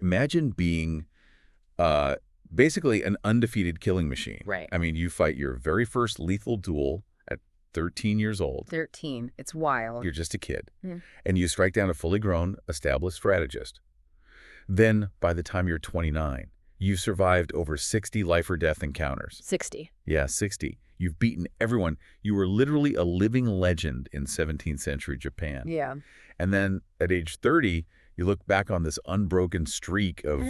Imagine being basically an undefeated killing machine. Right. I mean, you fight your very first lethal duel at 13 years old. 13. It's wild. You're just a kid. Yeah. And you strike down a fully grown, established strategist. Then, by the time you're 29, you've survived over 60 life-or-death encounters. 60. Yeah, 60. You've beaten everyone. You were literally a living legend in 17th century Japan. Yeah. And then at age 30, you look back on this unbroken streak of,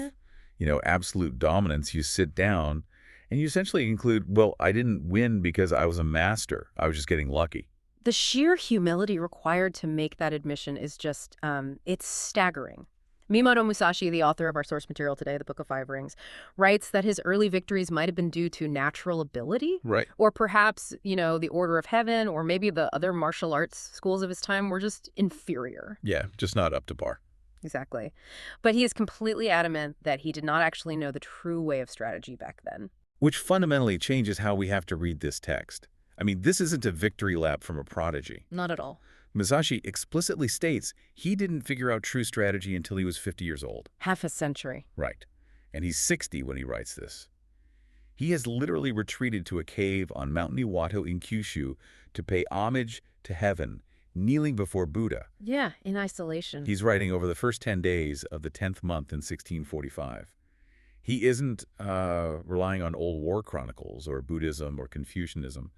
absolute dominance. You sit down and you essentially conclude, well, I didn't win because I was a master. I was just getting lucky. The sheer humility required to make that admission is just, it's staggering. Miyamoto Musashi, the author of our source material today, The Book of Five Rings, writes that his early victories might have been due to natural ability. Right. Or perhaps, the Order of Heaven, or maybe the other martial arts schools of his time were just inferior. Yeah, just not up to par. Exactly. But he is completely adamant that he did not actually know the true way of strategy back then. Which fundamentally changes how we have to read this text. I mean, this isn't a victory lap from a prodigy. Not at all. Musashi explicitly states he didn't figure out true strategy until he was 50 years old. Half a century. Right. And he's 60 when he writes this. He has literally retreated to a cave on Mount Niwato in Kyushu to pay homage to heaven, kneeling before Buddha. Yeah, in isolation. He's writing over the first 10 days of the 10th month in 1645. He isn't relying on old war chronicles or Buddhism or Confucianism.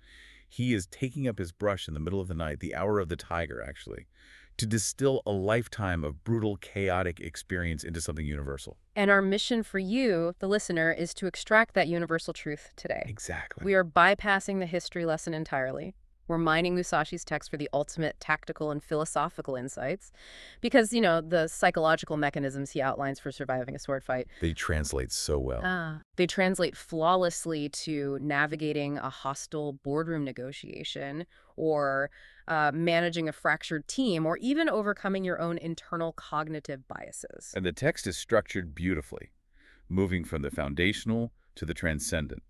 He is taking up his brush in the middle of the night, the hour of the tiger, actually, to distill a lifetime of brutal, chaotic experience into something universal. And our mission for you, the listener, is to extract that universal truth today. Exactly. We are bypassing the history lesson entirely. We're mining Musashi's text for the ultimate tactical and philosophical insights because, the psychological mechanisms he outlines for surviving a sword fight. They translate so well. They translate flawlessly to navigating a hostile boardroom negotiation or managing a fractured team or even overcoming your own internal cognitive biases. And the text is structured beautifully, moving from the foundational to the transcendent.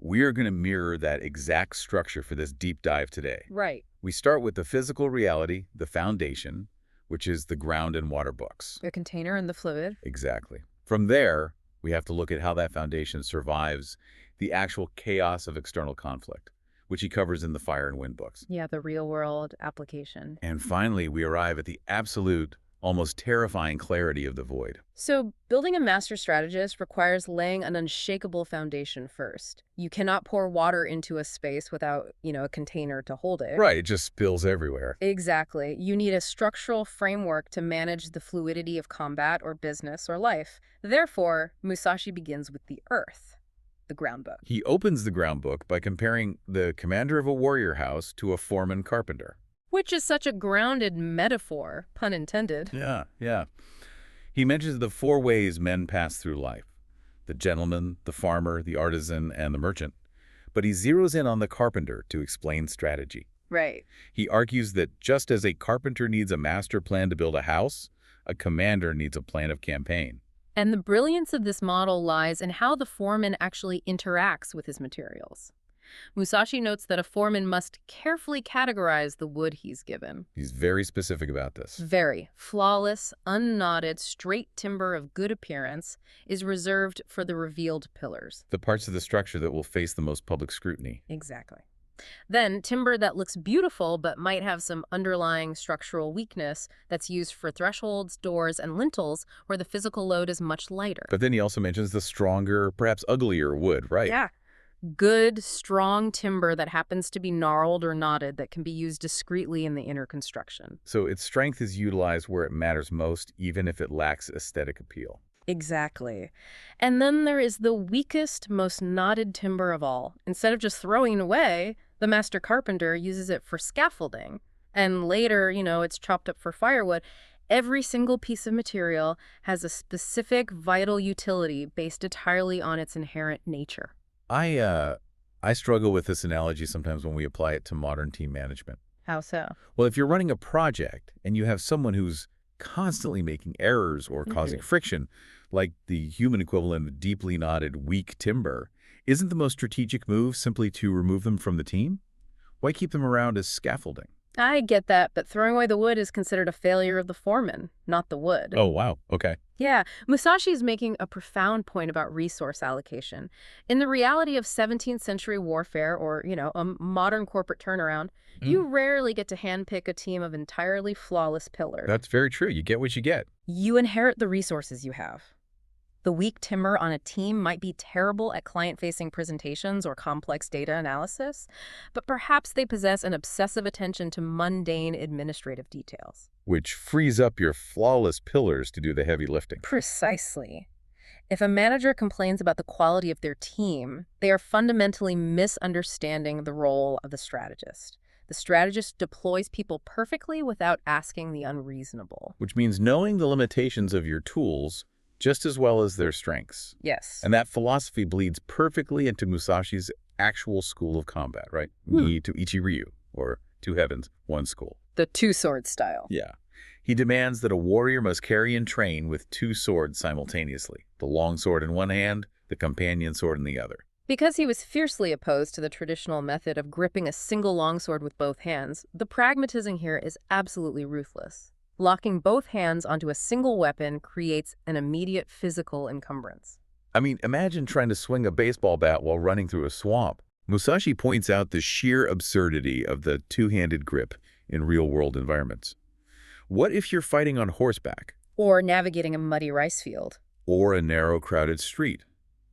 We are going to mirror that exact structure for this deep dive today. Right. We start with the physical reality, the foundation, which is the ground and water books. The container and the fluid. Exactly. From there, we have to look at how that foundation survives the actual chaos of external conflict, which he covers in the Fire and Wind books. Yeah, the real-world application. And finally, we arrive at the absolute, almost terrifying clarity of the void. So building a master strategist requires laying an unshakable foundation first. You cannot pour water into a space without, a container to hold it. Right, it just spills everywhere. Exactly. You need a structural framework to manage the fluidity of combat or business or life. Therefore, Musashi begins with the earth, the ground book. He opens the ground book by comparing the commander of a warrior house to a foreman carpenter. Which is such a grounded metaphor, pun intended. Yeah. He mentions the 4 ways men pass through life: the gentleman, the farmer, the artisan, and the merchant. But he zeroes in on the carpenter to explain strategy. Right. He argues that just as a carpenter needs a master plan to build a house, a commander needs a plan of campaign. And the brilliance of this model lies in how the foreman actually interacts with his materials. Musashi notes that a foreman must carefully categorize the wood he's given. He's very specific about this. Very. Flawless, unknotted, straight timber of good appearance is reserved for the revealed pillars. The parts of the structure that will face the most public scrutiny. Exactly. Then, timber that looks beautiful but might have some underlying structural weakness that's used for thresholds, doors, and lintels where the physical load is much lighter. But then he also mentions the stronger, perhaps uglier wood, right? Yeah. Good, strong timber that happens to be gnarled or knotted that can be used discreetly in the inner construction. So its strength is utilized where it matters most, even if it lacks aesthetic appeal. Exactly. And then there is the weakest, most knotted timber of all. Instead of just throwing it away, the master carpenter uses it for scaffolding. And later, it's chopped up for firewood. Every single piece of material has a specific vital utility based entirely on its inherent nature. I struggle with this analogy sometimes when we apply it to modern team management. How so? Well, if you're running a project and you have someone who's constantly making errors or causing friction, like the human equivalent of deeply knotted, weak timber, isn't the most strategic move simply to remove them from the team? Why keep them around as scaffolding? I get that, but throwing away the wood is considered a failure of the foreman, not the wood. Oh, wow. Okay. Yeah, Musashi is making a profound point about resource allocation. In the reality of 17th century warfare or, a modern corporate turnaround, Mm, you rarely get to handpick a team of entirely flawless pillars. that's very true. You get what you get. You inherit the resources you have. The weak timber on a team might be terrible at client-facing presentations or complex data analysis, but perhaps they possess an obsessive attention to mundane administrative details. Which frees up your flawless pillars to do the heavy lifting. Precisely. If a manager complains about the quality of their team, they are fundamentally misunderstanding the role of the strategist. The strategist deploys people perfectly without asking the unreasonable. Which means knowing the limitations of your tools just as well as their strengths. Yes. And that philosophy bleeds perfectly into Musashi's actual school of combat, right? Hmm. Ni to Ichi Ryu, or two heavens, one school. The two-sword style. Yeah. He demands that a warrior must carry and train with two swords simultaneously, the long sword in one hand, the companion sword in the other. Because he was fiercely opposed to the traditional method of gripping a single longsword with both hands, the pragmatism here is absolutely ruthless. Locking both hands onto a single weapon creates an immediate physical encumbrance. I mean, imagine trying to swing a baseball bat while running through a swamp. Musashi points out the sheer absurdity of the two-handed grip in real-world environments. What if you're fighting on horseback? Or navigating a muddy rice field. Or a narrow, crowded street?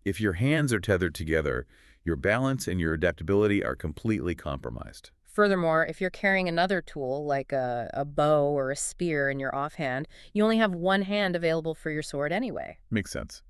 If your hands are tethered together, your balance and your adaptability are completely compromised. Furthermore, if you're carrying another tool, like a bow or a spear in your offhand, you only have one hand available for your sword anyway. Makes sense.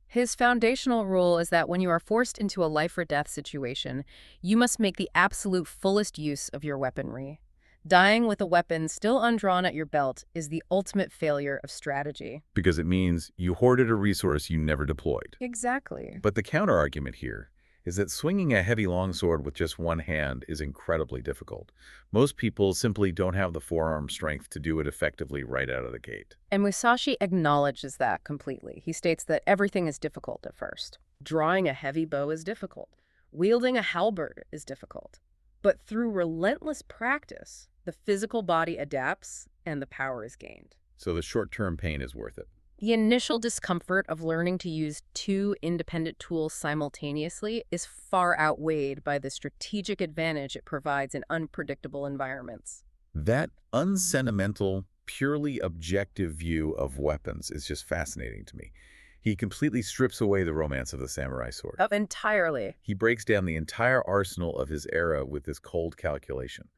His foundational rule is that when you are forced into a life-or-death situation, you must make the absolute fullest use of your weaponry. Dying with a weapon still undrawn at your belt is the ultimate failure of strategy. Because it means you hoarded a resource you never deployed. Exactly. But the counter-argument here is that swinging a heavy longsword with just one hand is incredibly difficult. Most people simply don't have the forearm strength to do it effectively right out of the gate. And Musashi acknowledges that completely. He states that everything is difficult at first. Drawing a heavy bow is difficult. Wielding a halberd is difficult. But through relentless practice, the physical body adapts and the power is gained. So the short-term pain is worth it. The initial discomfort of learning to use two independent tools simultaneously is far outweighed by the strategic advantage it provides in unpredictable environments. That unsentimental, purely objective view of weapons is just fascinating to me. He completely strips away the romance of the samurai sword. Entirely. He breaks down the entire arsenal of his era with this cold calculation.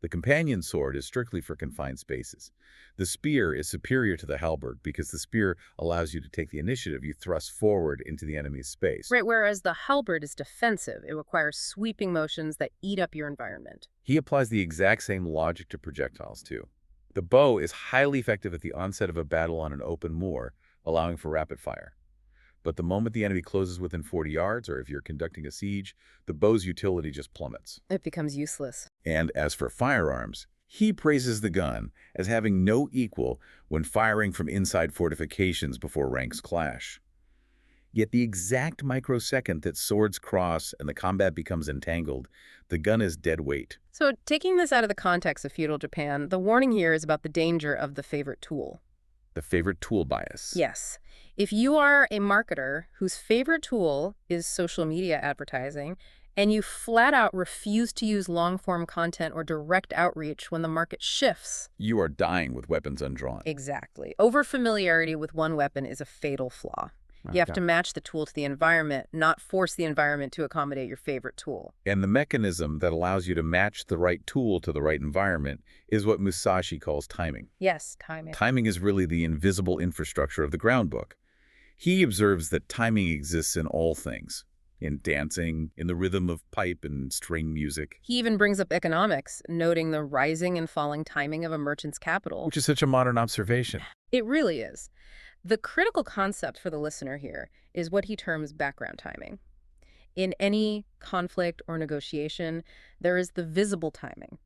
The companion sword is strictly for confined spaces. The spear is superior to the halberd because the spear allows you to take the initiative. You thrust forward into the enemy's space. Right, whereas the halberd is defensive. It requires sweeping motions that eat up your environment. He applies the exact same logic to projectiles, too. The bow is highly effective at the onset of a battle on an open moor, allowing for rapid fire. But the moment the enemy closes within 40 yards, or if you're conducting a siege, the bow's utility just plummets. It becomes useless. And as for firearms, he praises the gun as having no equal when firing from inside fortifications before ranks clash. Yet the exact microsecond that swords cross and the combat becomes entangled, the gun is dead weight. So taking this out of the context of feudal Japan, the warning here is about the danger of the favorite tool. The favorite tool bias. Yes. If you are a marketer whose favorite tool is social media advertising, and you flat out refuse to use long-form content or direct outreach when the market shifts. You are dying with weapons undrawn. Exactly. Overfamiliarity with one weapon is a fatal flaw. You have to match the tool to the environment, not force the environment to accommodate your favorite tool. And the mechanism that allows you to match the right tool to the right environment is what Musashi calls timing. Yes, timing. Timing is really the invisible infrastructure of the groundbook. He observes that timing exists in all things. In dancing, in the rhythm of pipe and string music. He even brings up economics, noting the rising and falling timing of a merchant's capital. Which is such a modern observation. It really is. The critical concept for the listener here is what he terms background timing. In any conflict or negotiation, there is the visible timing,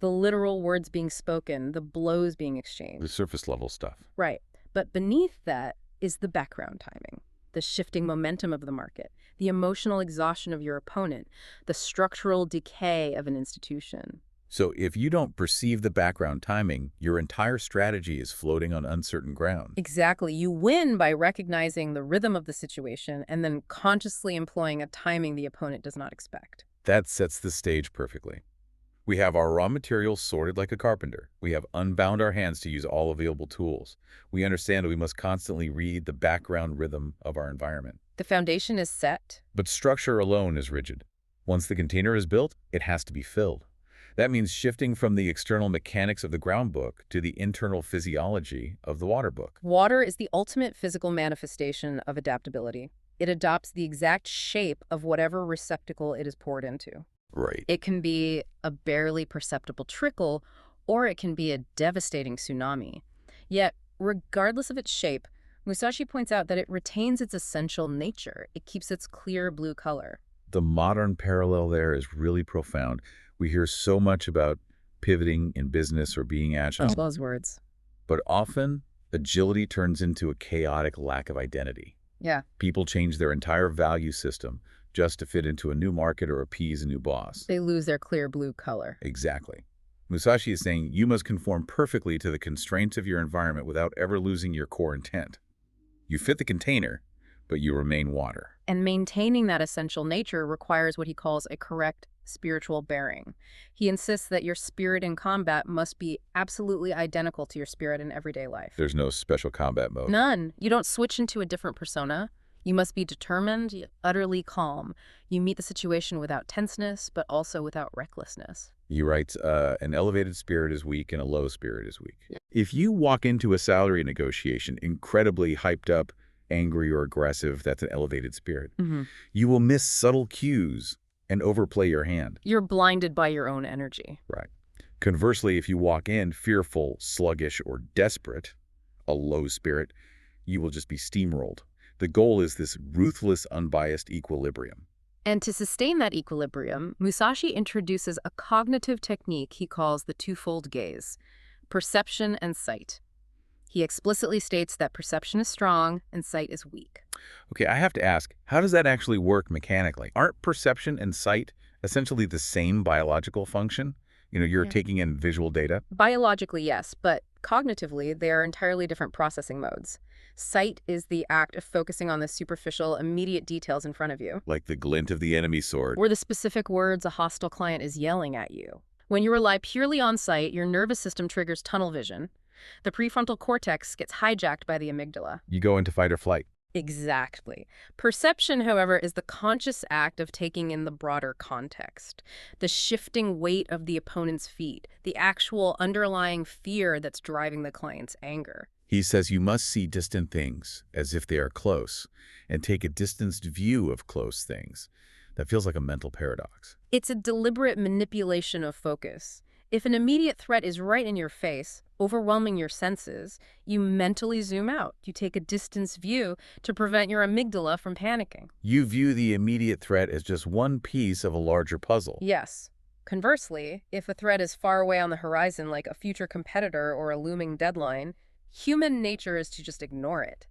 the literal words being spoken, the blows being exchanged. The surface level stuff. Right. But beneath that is the background timing, the shifting momentum of the market, the emotional exhaustion of your opponent, the structural decay of an institution. So if you don't perceive the background timing, your entire strategy is floating on uncertain ground. Exactly. You win by recognizing the rhythm of the situation and then consciously employing a timing the opponent does not expect. That sets the stage perfectly. We have our raw materials sorted like a carpenter. We have unbound our hands to use all available tools. We understand we must constantly read the background rhythm of our environment. The foundation is set. But structure alone is rigid. Once the container is built, it has to be filled. That means shifting from the external mechanics of the ground book to the internal physiology of the water book. Water is the ultimate physical manifestation of adaptability. It adopts the exact shape of whatever receptacle it is poured into. Right. It can be a barely perceptible trickle, or it can be a devastating tsunami. Yet, regardless of its shape, Musashi points out that it retains its essential nature. It keeps its clear blue color. The modern parallel there is really profound. We hear so much about pivoting in business or being agile, Buzzwords. but often agility turns into a chaotic lack of identity. Yeah. People change their entire value system just to fit into a new market or appease a new boss. They lose their clear blue color. Exactly. Musashi is saying you must conform perfectly to the constraints of your environment without ever losing your core intent. You fit the container, but you remain water. And maintaining that essential nature requires what he calls a correct spiritual bearing. He insists that your spirit in combat must be absolutely identical to your spirit in everyday life. There's no special combat mode. None. You don't switch into a different persona. You must be determined, yet utterly calm. You meet the situation without tenseness, but also without recklessness. He writes, an elevated spirit is weak and a low spirit is weak. If you walk into a salary negotiation incredibly hyped up, angry or aggressive, that's an elevated spirit. You will miss subtle cues and overplay your hand. You're blinded by your own energy. Right. Conversely, if you walk in fearful, sluggish, or desperate, a low spirit, you will just be steamrolled. The goal is this ruthless, unbiased equilibrium. And to sustain that equilibrium, Musashi introduces a cognitive technique he calls the twofold gaze, perception and sight. He explicitly states that perception is strong and sight is weak. Okay, I have to ask, how does that actually work mechanically? Aren't perception and sight essentially the same biological function? You're taking in visual data. Biologically, yes, but cognitively, they are entirely different processing modes. Sight is the act of focusing on the superficial, immediate details in front of you, Like the glint of the enemy sword. or the specific words a hostile client is yelling at you. When you rely purely on sight, your nervous system triggers tunnel vision. The prefrontal cortex gets hijacked by the amygdala. You go into fight or flight. Exactly. Perception, however, is the conscious act of taking in the broader context, the shifting weight of the opponent's feet, the actual underlying fear that's driving the client's anger. He says you must see distant things as if they are close and take a distanced view of close things. That feels like a mental paradox. It's a deliberate manipulation of focus. If an immediate threat is right in your face, overwhelming your senses, you mentally zoom out. You take a distance view to prevent your amygdala from panicking. You view the immediate threat as just one piece of a larger puzzle. Yes. Conversely, if a threat is far away on the horizon, like a future competitor or a looming deadline, human nature is to just ignore it.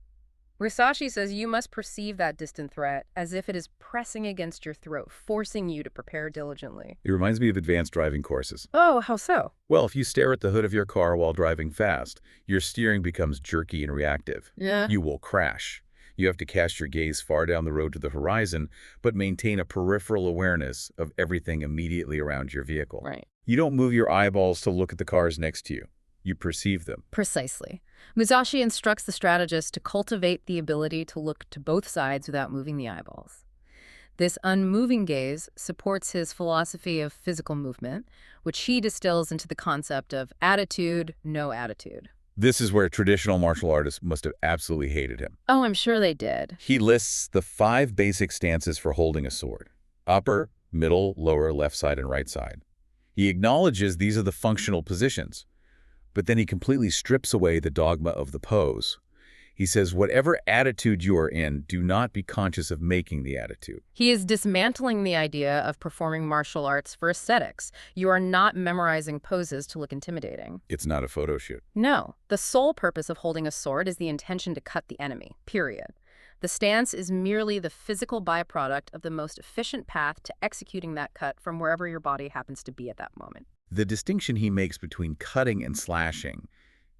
Musashi says you must perceive that distant threat as if it is pressing against your throat, forcing you to prepare diligently. It reminds me of advanced driving courses. Oh, how so? Well, if you stare at the hood of your car while driving fast, your steering becomes jerky and reactive. Yeah. You will crash. You have to cast your gaze far down the road to the horizon, but maintain a peripheral awareness of everything immediately around your vehicle. Right. You don't move your eyeballs to look at the cars next to you. You perceive them. Precisely. Musashi instructs the strategist to cultivate the ability to look to both sides without moving the eyeballs. This unmoving gaze supports his philosophy of physical movement, which he distills into the concept of attitude, no attitude. This is where traditional martial artists must have absolutely hated him. Oh, I'm sure they did. He lists the 5 basic stances for holding a sword: upper, middle, lower, left side, and right side. He acknowledges these are the functional positions, but then he completely strips away the dogma of the pose. He says, whatever attitude you are in, do not be conscious of making the attitude. He is dismantling the idea of performing martial arts for aesthetics. You are not memorizing poses to look intimidating. It's not a photo shoot. No, the sole purpose of holding a sword is the intention to cut the enemy, period. The stance is merely the physical byproduct of the most efficient path to executing that cut from wherever your body happens to be at that moment. The distinction he makes between cutting and slashing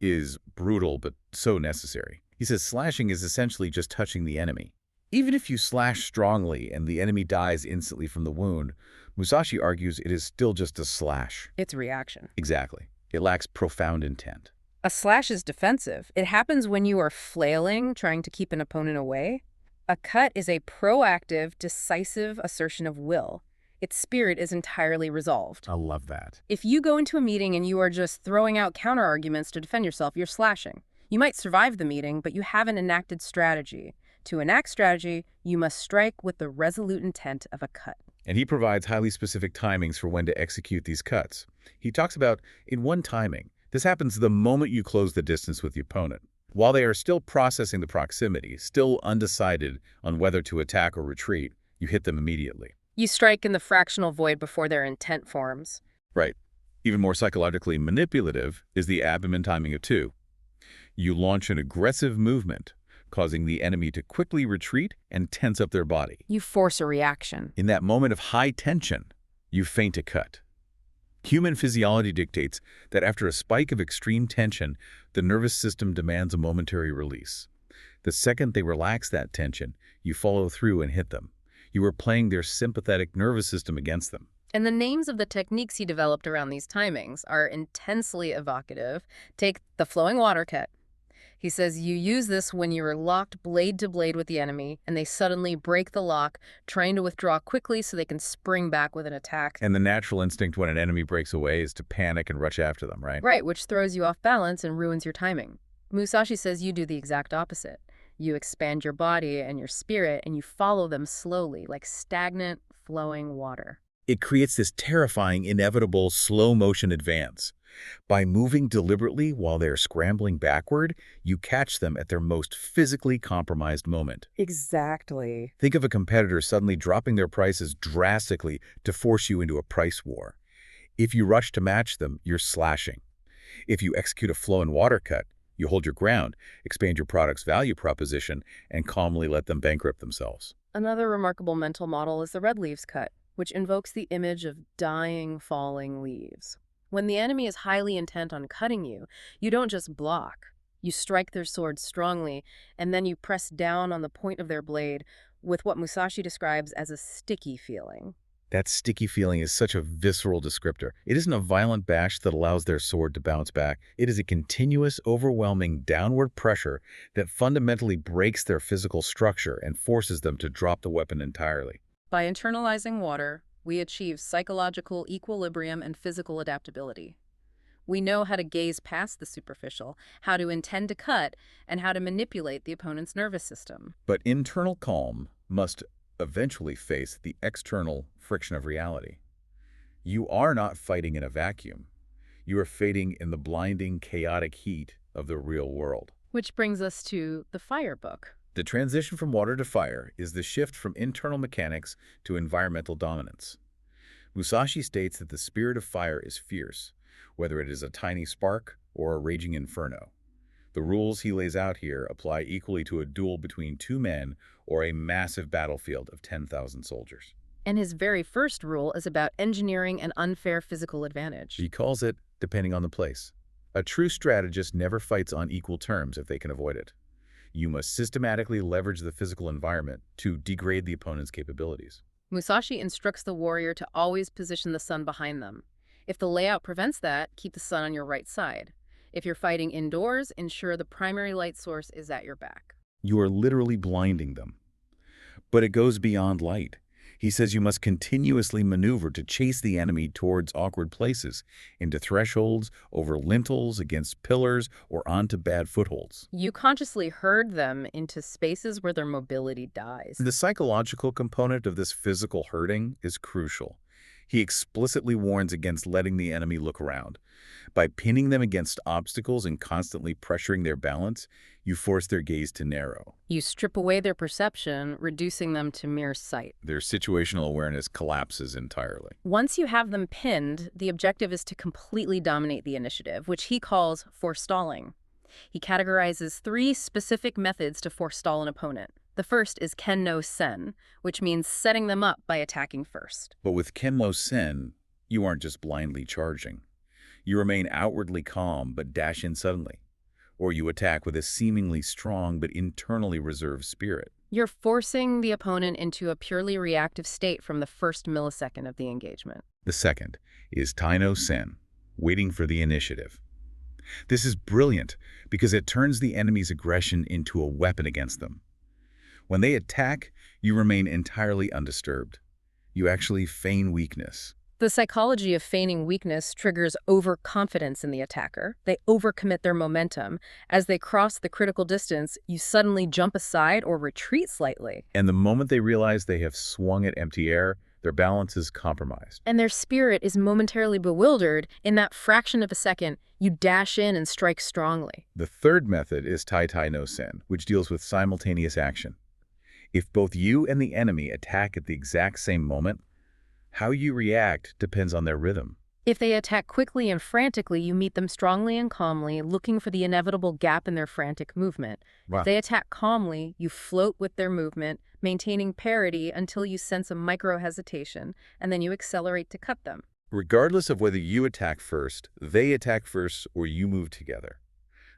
is brutal but so necessary. He says slashing is essentially just touching the enemy. Even if you slash strongly and the enemy dies instantly from the wound, Musashi argues it is still just a slash. It's reaction. Exactly. It lacks profound intent. A slash is defensive. It happens when you are flailing, trying to keep an opponent away. A cut is a proactive, decisive assertion of will. Its spirit is entirely resolved. I love that. If you go into a meeting and you are just throwing out counter-arguments to defend yourself, you're slashing. You might survive the meeting, but you haven't enacted strategy. To enact strategy, you must strike with the resolute intent of a cut. And he provides highly specific timings for when to execute these cuts. He talks about, in one timing, this happens the moment you close the distance with the opponent. While they are still processing the proximity, still undecided on whether to attack or retreat, you hit them immediately. You strike in the fractional void before their intent forms. Right. Even more psychologically manipulative is the abdomen timing of 2. You launch an aggressive movement, causing the enemy to quickly retreat and tense up their body. You force a reaction. In that moment of high tension, you feint a cut. Human physiology dictates that after a spike of extreme tension, the nervous system demands a momentary release. The second they relax that tension, you follow through and hit them. You are playing their sympathetic nervous system against them. And the names of the techniques he developed around these timings are intensely evocative. Take the flowing water cut. He says you use this when you are locked blade to blade with the enemy and they suddenly break the lock, trying to withdraw quickly so they can spring back with an attack. And the natural instinct when an enemy breaks away is to panic and rush after them, right? Right, which throws you off balance and ruins your timing. Musashi says you do the exact opposite. You expand your body and your spirit and you follow them slowly, like stagnant, flowing water. It creates this terrifying, inevitable, slow-motion advance. By moving deliberately while they're scrambling backward, you catch them at their most physically compromised moment. Exactly. Think of a competitor suddenly dropping their prices drastically to force you into a price war. If you rush to match them, you're slashing. If you execute a flow and water cut, you hold your ground, expand your product's value proposition, and calmly let them bankrupt themselves. Another remarkable mental model is the red leaves cut, which invokes the image of dying, falling leaves. When the enemy is highly intent on cutting you, you don't just block. You strike their sword strongly, and then you press down on the point of their blade with what Musashi describes as a sticky feeling. That sticky feeling is such a visceral descriptor. It isn't a violent bash that allows their sword to bounce back. It is a continuous, overwhelming downward pressure that fundamentally breaks their physical structure and forces them to drop the weapon entirely. By internalizing water, we achieve psychological equilibrium and physical adaptability. We know how to gaze past the superficial, how to intend to cut, and how to manipulate the opponent's nervous system. But internal calm must eventually face the external friction of reality. You are not fighting in a vacuum. You are fighting in the blinding, chaotic heat of the real world. Which brings us to the fire book. The transition from water to fire is the shift from internal mechanics to environmental dominance. Musashi states that the spirit of fire is fierce, whether it is a tiny spark or a raging inferno. The rules he lays out here apply equally to a duel between 2 men or a massive battlefield of 10,000 soldiers. And his very first rule is about engineering an unfair physical advantage. He calls it, depending on the place. A true strategist never fights on equal terms if they can avoid it. You must systematically leverage the physical environment to degrade the opponent's capabilities. Musashi instructs the warrior to always position the sun behind them. If the layout prevents that, keep the sun on your right side. If you're fighting indoors, ensure the primary light source is at your back. You are literally blinding them. But it goes beyond light. He says you must continuously maneuver to chase the enemy towards awkward places, into thresholds, over lintels, against pillars, or onto bad footholds. You consciously herd them into spaces where their mobility dies. The psychological component of this physical herding is crucial. He explicitly warns against letting the enemy look around. By pinning them against obstacles and constantly pressuring their balance, you force their gaze to narrow. You strip away their perception, reducing them to mere sight. Their situational awareness collapses entirely. Once you have them pinned, the objective is to completely dominate the initiative, which he calls forestalling. He categorizes 3 specific methods to forestall an opponent. The first is ken no sen, which means setting them up by attacking first. But with ken no sen, You aren't just blindly charging. You remain outwardly calm but dash in suddenly. Or you attack with a seemingly strong but internally reserved spirit. You're forcing the opponent into a purely reactive state from the first millisecond of the engagement. The second is Tai no Sen, waiting for the initiative. This is brilliant because it turns the enemy's aggression into a weapon against them. When they attack, you remain entirely undisturbed. You actually feign weakness. The psychology of feigning weakness triggers overconfidence in the attacker. They overcommit their momentum. As they cross the critical distance, you suddenly jump aside or retreat slightly. And the moment they realize they have swung at empty air, their balance is compromised. And their spirit is momentarily bewildered. In that fraction of a second, you dash in and strike strongly. The third method is Tai no Sen, which deals with simultaneous action. If both you and the enemy attack at the exact same moment, how you react depends on their rhythm. If they attack quickly and frantically, you meet them strongly and calmly, looking for the inevitable gap in their frantic movement. Wow. If they attack calmly, you float with their movement, maintaining parity until you sense a micro-hesitation, and then you accelerate to cut them. Regardless of whether you attack first, they attack first, or you move together.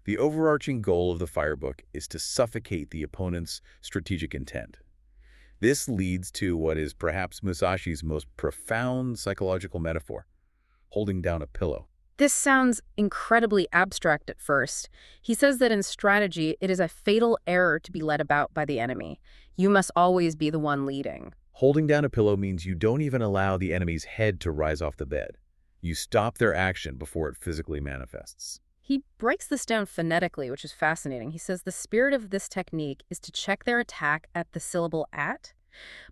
The overarching goal of the Firebook is to suffocate the opponent's strategic intent. This leads to what is perhaps Musashi's most profound psychological metaphor, holding down a pillow. This sounds incredibly abstract at first. He says that in strategy, it is a fatal error to be led about by the enemy. You must always be the one leading. Holding down a pillow means you don't even allow the enemy's head to rise off the bed. You stop their action before it physically manifests. He breaks this down phonetically, which is fascinating. He says the spirit of this technique is to check their attack at the syllable at.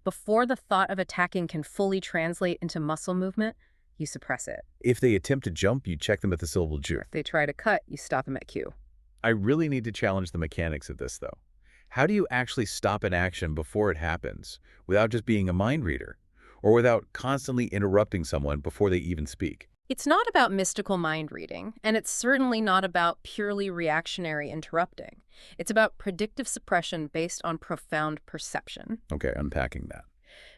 Before the thought of attacking can fully translate into muscle movement, you suppress it. If they attempt to jump, you check them at the syllable ju. If they try to cut, you stop them at Q. I really need to challenge the mechanics of this, though. How do you actually stop an action before it happens, without just being a mind reader, or without constantly interrupting someone before they even speak? It's not about mystical mind reading, and it's certainly not about purely reactionary interrupting. It's about predictive suppression based on profound perception. Okay, unpacking that.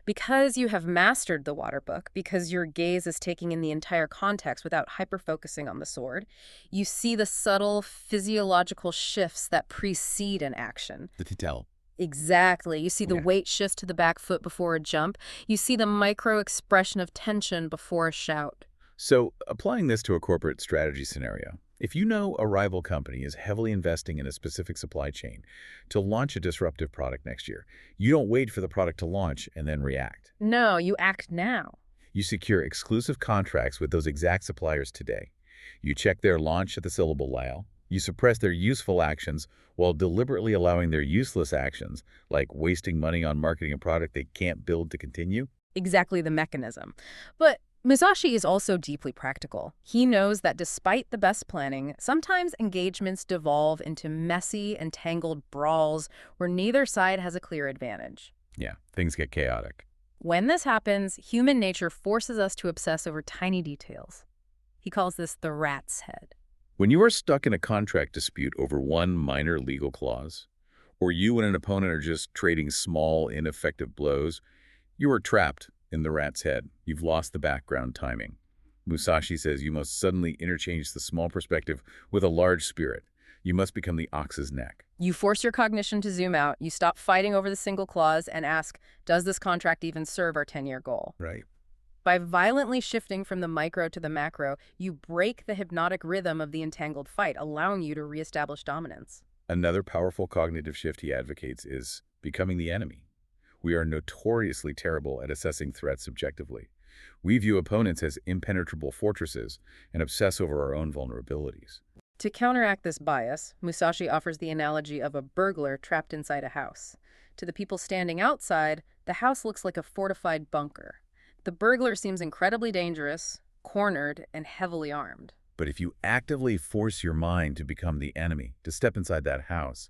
Because you have mastered the water book, because your gaze is taking in the entire context without hyper-focusing on the sword, you see the subtle physiological shifts that precede an action. The detail. Exactly. You see the Yeah. weight shift to the back foot before a jump. You see the micro-expression of tension before a shout. So, applying this to a corporate strategy scenario, if you know a rival company is heavily investing in a specific supply chain to launch a disruptive product next year, you don't wait for the product to launch and then react. No, you act now. You secure exclusive contracts with those exact suppliers today. You check their launch at the syllable lyle. You suppress their useful actions while deliberately allowing their useless actions, like wasting money on marketing a product they can't build to continue. Exactly the mechanism. But Musashi is also deeply practical. He knows that despite the best planning, sometimes engagements devolve into messy and tangled brawls where neither side has a clear advantage. Yeah, things get chaotic. When this happens, human nature forces us to obsess over tiny details. He calls this the rat's head. When you are stuck in a contract dispute over one minor legal clause, or you and an opponent are just trading small, ineffective blows, you are trapped in the rat's head. You've lost the background timing. Musashi says you must suddenly interchange the small perspective with a large spirit. You must become the ox's neck. You force your cognition to zoom out, you stop fighting over the single clause and ask, does this contract even serve our 10-year goal? Right. By violently shifting from the micro to the macro, you break the hypnotic rhythm of the entangled fight, allowing you to reestablish dominance. Another powerful cognitive shift he advocates is becoming the enemy. We are notoriously terrible at assessing threats subjectively. We view opponents as impenetrable fortresses and obsess over our own vulnerabilities. To counteract this bias, Musashi offers the analogy of a burglar trapped inside a house. To the people standing outside, the house looks like a fortified bunker. The burglar seems incredibly dangerous, cornered, and heavily armed. But if you actively force your mind to become the enemy, to step inside that house,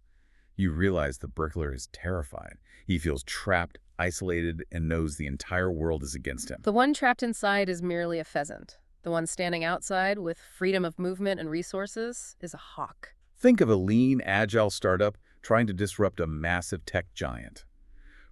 you realize the burglar is terrified. He feels trapped, isolated, and knows the entire world is against him. The one trapped inside is merely a pheasant. The one standing outside, with freedom of movement and resources, is a hawk. Think of a lean, agile startup trying to disrupt a massive tech giant.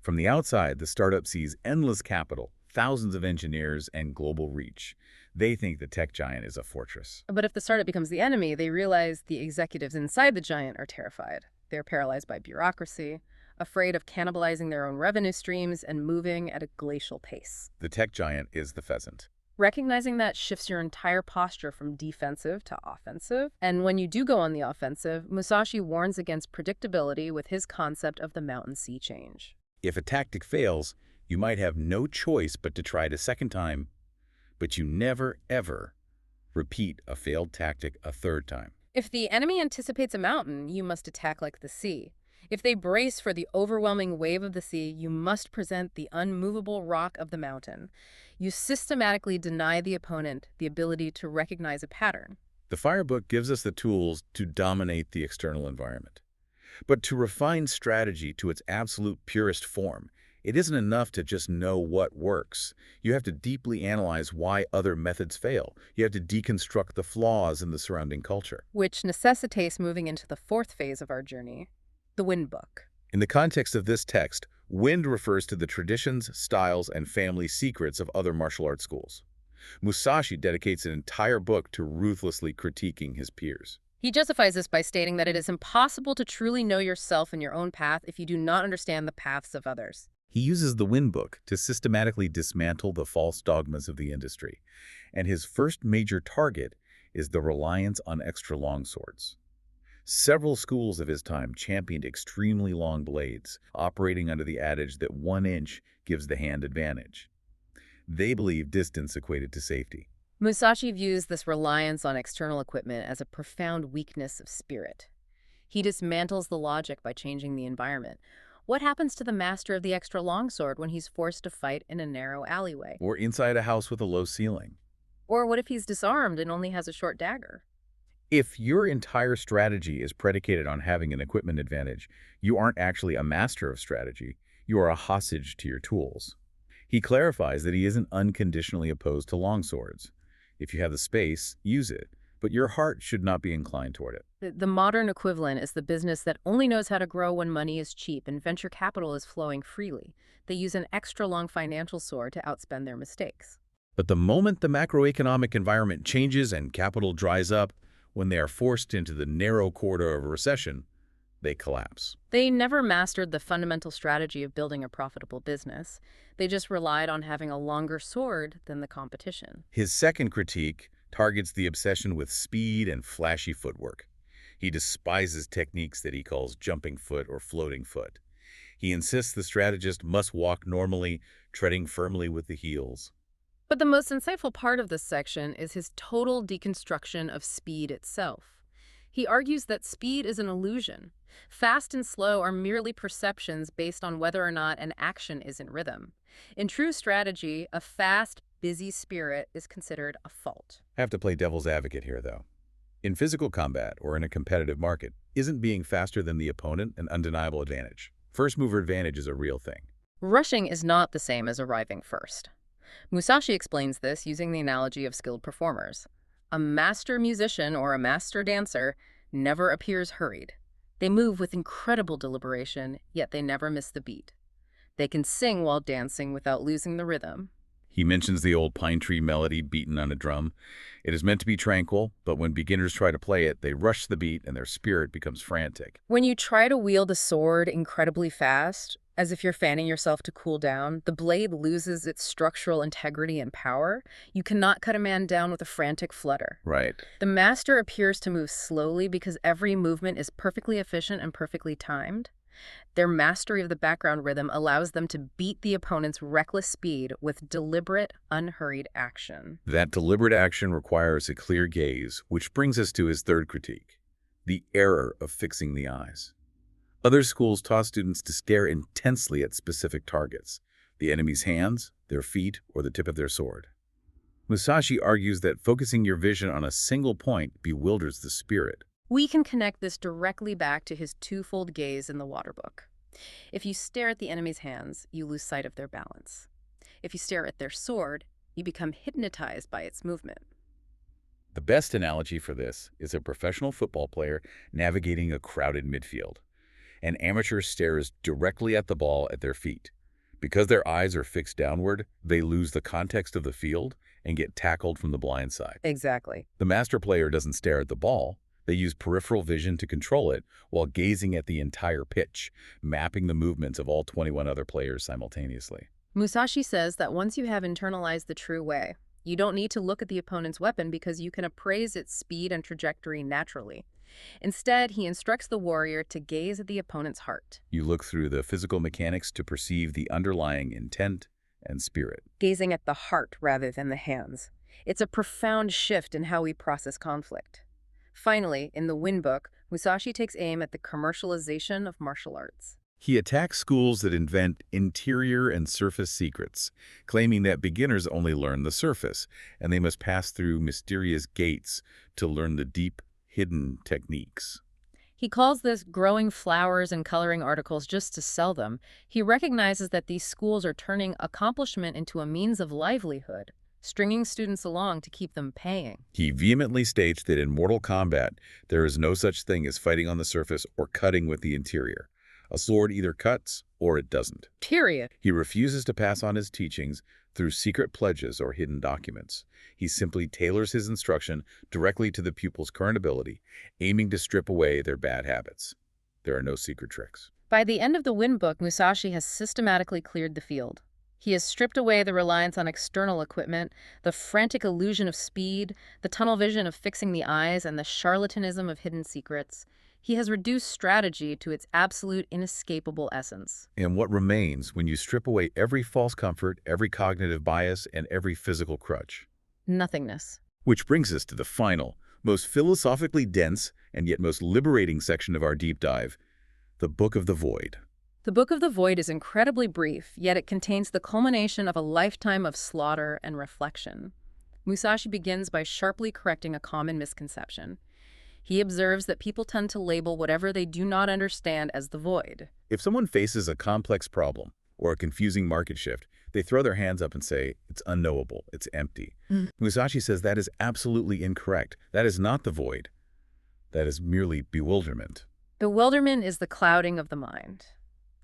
From the outside, the startup sees endless capital, thousands of engineers, and global reach. They think the tech giant is a fortress. But if the startup becomes the enemy, they realize the executives inside the giant are terrified. They're paralyzed by bureaucracy, afraid of cannibalizing their own revenue streams, and moving at a glacial pace. The tech giant is the pheasant. Recognizing that shifts your entire posture from defensive to offensive. And when you do go on the offensive, Musashi warns against predictability with his concept of the mountain sea change. If a tactic fails, you might have no choice but to try it a second time, but you never, ever repeat a failed tactic a third time. If the enemy anticipates a mountain, you must attack like the sea. If they brace for the overwhelming wave of the sea, you must present the unmovable rock of the mountain. You systematically deny the opponent the ability to recognize a pattern. The Fire Book gives us the tools to dominate the external environment. But to refine strategy to its absolute purest form, it isn't enough to just know what works. You have to deeply analyze why other methods fail. You have to deconstruct the flaws in the surrounding culture. Which necessitates moving into the fourth phase of our journey, the Wind Book. In the context of this text, Wind refers to the traditions, styles, and family secrets of other martial arts schools. Musashi dedicates an entire book to ruthlessly critiquing his peers. He justifies this by stating that it is impossible to truly know yourself and your own path if you do not understand the paths of others. He uses the Wind Book to systematically dismantle the false dogmas of the industry, and his first major target is the reliance on extra long swords. Several schools of his time championed extremely long blades, operating under the adage that 1 inch gives the hand advantage. They believed distance equated to safety. Musashi views this reliance on external equipment as a profound weakness of spirit. He dismantles the logic by changing the environment. What happens to the master of the extra longsword when he's forced to fight in a narrow alleyway? Or inside a house with a low ceiling. Or what if he's disarmed and only has a short dagger? If your entire strategy is predicated on having an equipment advantage, you aren't actually a master of strategy. You are a hostage to your tools. He clarifies that he isn't unconditionally opposed to longswords. If you have the space, use it, but your heart should not be inclined toward it. The modern equivalent is the business that only knows how to grow when money is cheap and venture capital is flowing freely. They use an extra long financial sword to outspend their mistakes. But the moment the macroeconomic environment changes and capital dries up, when they are forced into the narrow corridor of a recession, they collapse. They never mastered the fundamental strategy of building a profitable business. They just relied on having a longer sword than the competition. His second critique targets the obsession with speed and flashy footwork. He despises techniques that he calls jumping foot or floating foot. He insists the strategist must walk normally, treading firmly with the heels. But the most insightful part of this section is his total deconstruction of speed itself. He argues that speed is an illusion. Fast and slow are merely perceptions based on whether or not an action is in rhythm. In true strategy, a fast, busy spirit is considered a fault. I have to play devil's advocate here, though. In physical combat or in a competitive market, isn't being faster than the opponent an undeniable advantage? First mover advantage is a real thing. Rushing is not the same as arriving first. Musashi explains this using the analogy of skilled performers. A master musician or a master dancer never appears hurried. They move with incredible deliberation, yet they never miss the beat. They can sing while dancing without losing the rhythm. He mentions the old pine tree melody beaten on a drum. It is meant to be tranquil, but when beginners try to play it, they rush the beat and their spirit becomes frantic. When you try to wield a sword incredibly fast, as if you're fanning yourself to cool down, the blade loses its structural integrity and power. You cannot cut a man down with a frantic flutter. Right. The master appears to move slowly because every movement is perfectly efficient and perfectly timed. Their mastery of the background rhythm allows them to beat the opponent's reckless speed with deliberate, unhurried action. That deliberate action requires a clear gaze, which brings us to his third critique, the error of fixing the eyes. Other schools taught students to stare intensely at specific targets, the enemy's hands, their feet, or the tip of their sword. Musashi argues that focusing your vision on a single point bewilders the spirit. We can connect this directly back to his twofold gaze in the Water Book. If you stare at the enemy's hands, you lose sight of their balance. If you stare at their sword, you become hypnotized by its movement. The best analogy for this is a professional football player navigating a crowded midfield. An amateur stares directly at the ball at their feet. Because their eyes are fixed downward, they lose the context of the field and get tackled from the blind side. Exactly. The master player doesn't stare at the ball. They use peripheral vision to control it while gazing at the entire pitch, mapping the movements of all 21 other players simultaneously. Musashi says that once you have internalized the true way, you don't need to look at the opponent's weapon because you can appraise its speed and trajectory naturally. Instead, he instructs the warrior to gaze at the opponent's heart. You look through the physical mechanics to perceive the underlying intent and spirit. Gazing at the heart rather than the hands. It's a profound shift in how we process conflict. Finally, in the Win book, Musashi takes aim at the commercialization of martial arts. He attacks schools that invent interior and surface secrets, claiming that beginners only learn the surface, and they must pass through mysterious gates to learn the deep, hidden techniques. He calls this growing flowers and coloring articles just to sell them. He recognizes that these schools are turning accomplishment into a means of livelihood, stringing students along to keep them paying. He vehemently states that in Mortal Kombat, there is no such thing as fighting on the surface or cutting with the interior. A sword either cuts or it doesn't. Period. He refuses to pass on his teachings through secret pledges or hidden documents. He simply tailors his instruction directly to the pupil's current ability, aiming to strip away their bad habits. There are no secret tricks. By the end of the Win book, Musashi has systematically cleared the field. He has stripped away the reliance on external equipment, the frantic illusion of speed, the tunnel vision of fixing the eyes, and the charlatanism of hidden secrets. He has reduced strategy to its absolute inescapable essence. And what remains when you strip away every false comfort, every cognitive bias, and every physical crutch? Nothingness. Which brings us to the final, most philosophically dense, and yet most liberating section of our deep dive, the Book of the Void. The Book of the Void is incredibly brief, yet it contains the culmination of a lifetime of slaughter and reflection. Musashi begins by sharply correcting a common misconception. He observes that people tend to label whatever they do not understand as the void. If someone faces a complex problem or a confusing market shift, they throw their hands up and say, it's unknowable, it's empty. Musashi says that is absolutely incorrect. That is not the void. That is merely bewilderment. Bewilderment is the clouding of the mind.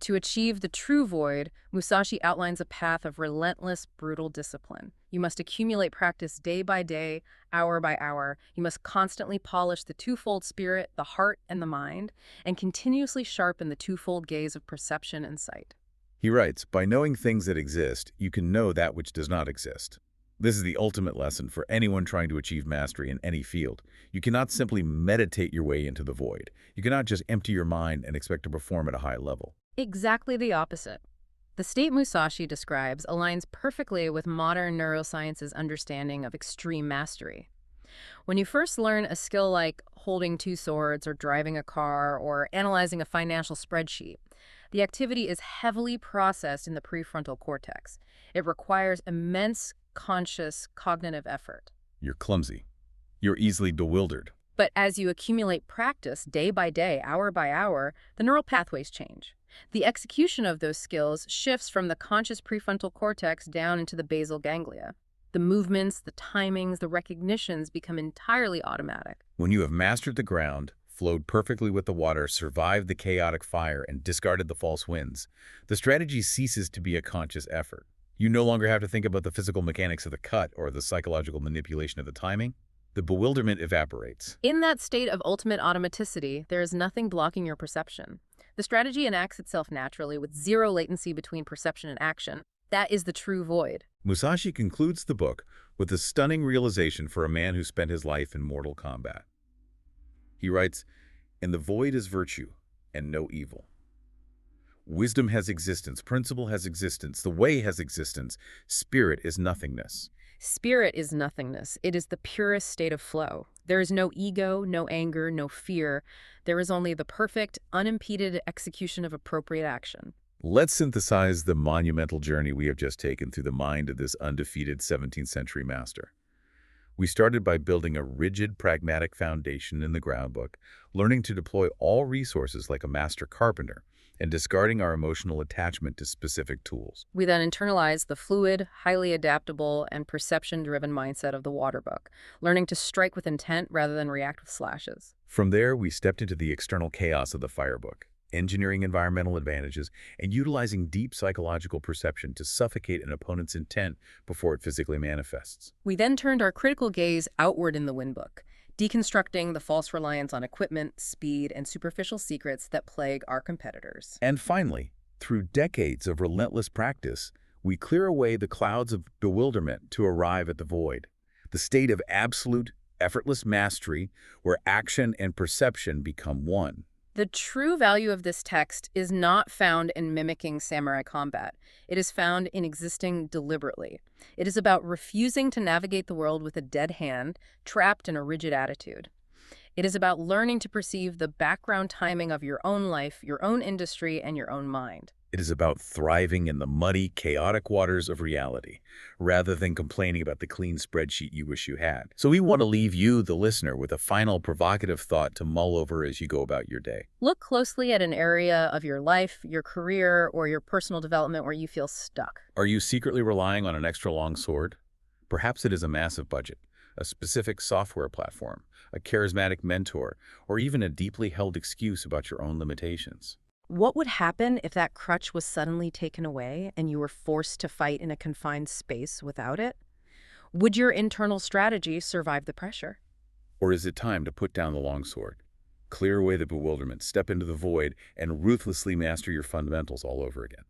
To achieve the true void, Musashi outlines a path of relentless, brutal discipline. You must accumulate practice day by day, hour by hour. You must constantly polish the twofold spirit, the heart and the mind, and continuously sharpen the twofold gaze of perception and sight. He writes, by knowing things that exist, you can know that which does not exist. This is the ultimate lesson for anyone trying to achieve mastery in any field. You cannot simply meditate your way into the void. You cannot just empty your mind and expect to perform at a high level. Exactly the opposite. The state Musashi describes aligns perfectly with modern neuroscience's understanding of extreme mastery. When you first learn a skill like holding two swords or driving a car or analyzing a financial spreadsheet, the activity is heavily processed in the prefrontal cortex. It requires immense conscious cognitive effort. You're clumsy. You're easily bewildered. But as you accumulate practice day by day, hour by hour, the neural pathways change. The execution of those skills shifts from the conscious prefrontal cortex down into the basal ganglia. The movements, the timings, the recognitions become entirely automatic. When you have mastered the ground, flowed perfectly with the water, survived the chaotic fire, and discarded the false winds, the strategy ceases to be a conscious effort. You no longer have to think about the physical mechanics of the cut or the psychological manipulation of the timing. The bewilderment evaporates. In that state of ultimate automaticity, there is nothing blocking your perception. The strategy enacts itself naturally with zero latency between perception and action. That is the true void. Musashi concludes the book with a stunning realization for a man who spent his life in mortal combat. He writes, "And the void is virtue, and no evil. Wisdom has existence, principle has existence, the way has existence, spirit is nothingness." Spirit is nothingness. It is the purest state of flow. There is no ego, no anger, no fear. There is only the perfect, unimpeded execution of appropriate action. Let's synthesize the monumental journey we have just taken through the mind of this undefeated 17th century master. We started by building a rigid, pragmatic foundation in the groundbook, learning to deploy all resources like a master carpenter, and discarding our emotional attachment to specific tools. We then internalize the fluid, highly adaptable, and perception-driven mindset of the water book, learning to strike with intent rather than react with slashes. From there, we stepped into the external chaos of the fire book, engineering environmental advantages, and utilizing deep psychological perception to suffocate an opponent's intent before it physically manifests. We then turned our critical gaze outward in the Win book, deconstructing the false reliance on equipment, speed, and superficial secrets that plague our competitors. And finally, through decades of relentless practice, we clear away the clouds of bewilderment to arrive at the void, the state of absolute, effortless mastery where action and perception become one. The true value of this text is not found in mimicking samurai combat. It is found in existing deliberately. It is about refusing to navigate the world with a dead hand, trapped in a rigid attitude. It is about learning to perceive the background timing of your own life, your own industry, and your own mind. It is about thriving in the muddy, chaotic waters of reality, rather than complaining about the clean spreadsheet you wish you had. So we want to leave you, the listener, with a final provocative thought to mull over as you go about your day. Look closely at an area of your life, your career, or your personal development where you feel stuck. Are you secretly relying on an extra long sword? Perhaps it is a massive budget, a specific software platform, a charismatic mentor, or even a deeply held excuse about your own limitations. What would happen if that crutch was suddenly taken away and you were forced to fight in a confined space without it? Would your internal strategy survive the pressure? Or is it time to put down the longsword, clear away the bewilderment, step into the void, and ruthlessly master your fundamentals all over again?